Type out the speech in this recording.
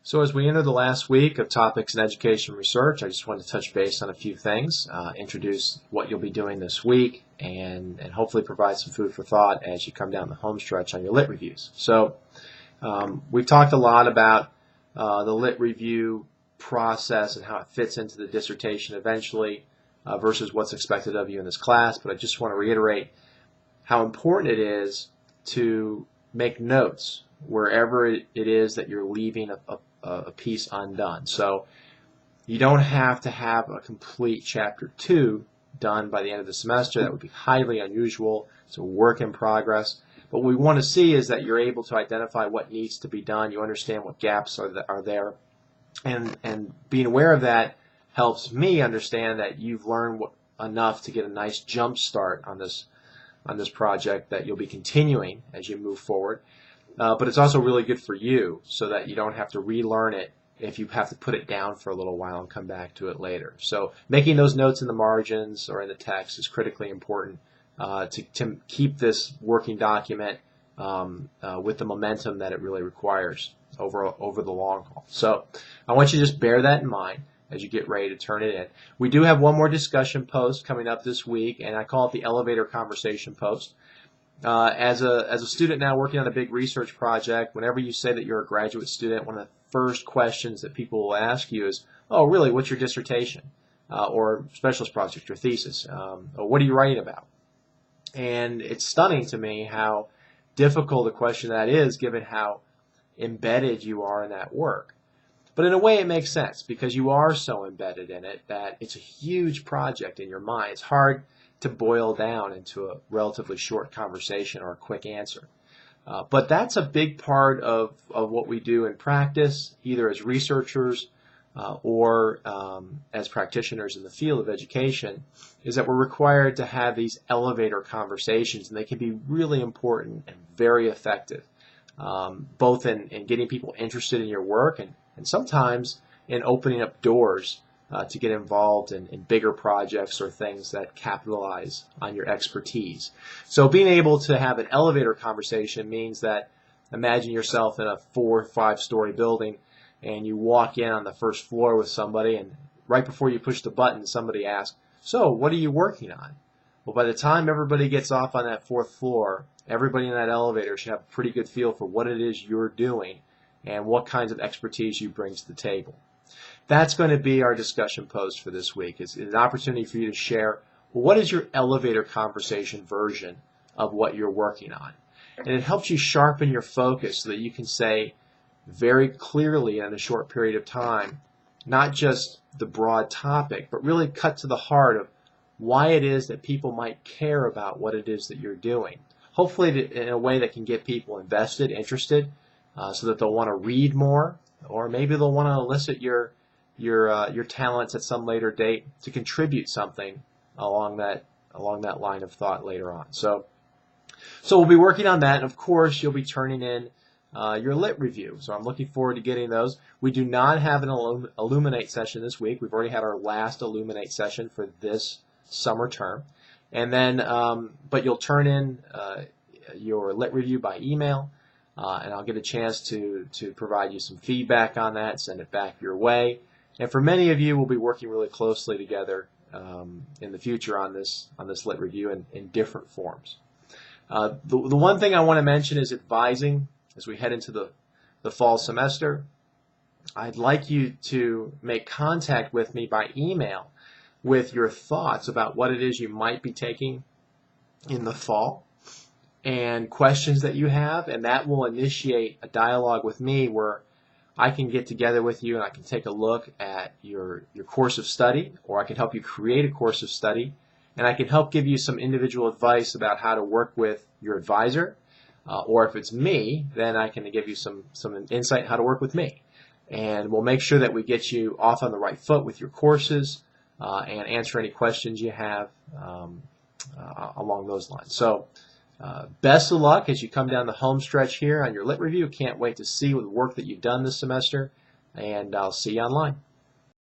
So as we enter the last week of topics in education research, I just wanted to touch base on a few things, introduce what you'll be doing this week, and hopefully provide some food for thought as you come down the home stretch on your lit reviews. So we've talked a lot about the lit review process and how it fits into the dissertation eventually versus what's expected of you in this class, but I just want to reiterate how important it is to make notes wherever it is that you're leaving a piece undone. So you don't have to have a complete chapter 2 done by the end of the semester. That would be highly unusual. It's a work in progress. But what we want to see is that you're able to identify what needs to be done. You understand what gaps are there. And being aware of that helps me understand that you've learned enough to get a nice jump start on this project that you'll be continuing as you move forward. But it's also really good for you so that you don't have to relearn it if you have to put it down for a little while and come back to it later. So making those notes in the margins or in the text is critically important to keep this working document with the momentum that it really requires over the long haul. So I want you to just bear that in mind as you get ready to turn it in. We do have one more discussion post coming up this week, and I call it the elevator conversation post. As a student now working on a big research project, whenever you say that you're a graduate student, one of the first questions that people will ask you is, oh, really, what's your dissertation? Or specialist project, your thesis? Or what are you writing about? And it's stunning to me how difficult a question that is given how embedded you are in that work. But in a way it makes sense because you are so embedded in it that it's a huge project in your mind. It's hard to boil down into a relatively short conversation or a quick answer. But that's a big part of what we do in practice, either as researchers or as practitioners in the field of education, is that we're required to have these elevator conversations, and they can be really important and very effective, both in getting people interested in your work and sometimes in opening up doors to get involved in bigger projects or things that capitalize on your expertise. So being able to have an elevator conversation means that imagine yourself in a 4 or 5 story building and you walk in on the first floor with somebody, and right before you push the button somebody asks, so what are you working on? Well, by the time everybody gets off on that 4th floor, everybody in that elevator should have a pretty good feel for what it is you're doing and what kinds of expertise you bring to the table. That's going to be our discussion post for this week. It's an opportunity for you to share, well, what is your elevator conversation version of what you're working on? And it helps you sharpen your focus so that you can say very clearly in a short period of time, not just the broad topic, but really cut to the heart of why it is that people might care about what it is that you're doing. Hopefully in a way that can get people invested, interested, so that they'll want to read more, or maybe they'll want to elicit your talents at some later date to contribute something along that line of thought later on. So we'll be working on that, and of course you'll be turning in your lit review. So I'm looking forward to getting those. We do not have an Illuminate session this week. We've already had our last Illuminate session for this summer term, and then but you'll turn in your lit review by email. And I'll get a chance to provide you some feedback on that, send it back your way. And for many of you, we'll be working really closely together in the future on this lit review in different forms. The one thing I want to mention is advising as we head into the fall semester. I'd like you to make contact with me by email with your thoughts about what it is you might be taking in the fall and questions that you have, and that will initiate a dialogue with me where I can get together with you and I can take a look at your course of study, or I can help you create a course of study, and I can help give you some individual advice about how to work with your advisor, or if it's me, then I can give you some insight on how to work with me. And we'll make sure that we get you off on the right foot with your courses and answer any questions you have along those lines. So best of luck as you come down the home stretch here on your lit review. Can't wait to see the work that you've done this semester, and I'll see you online.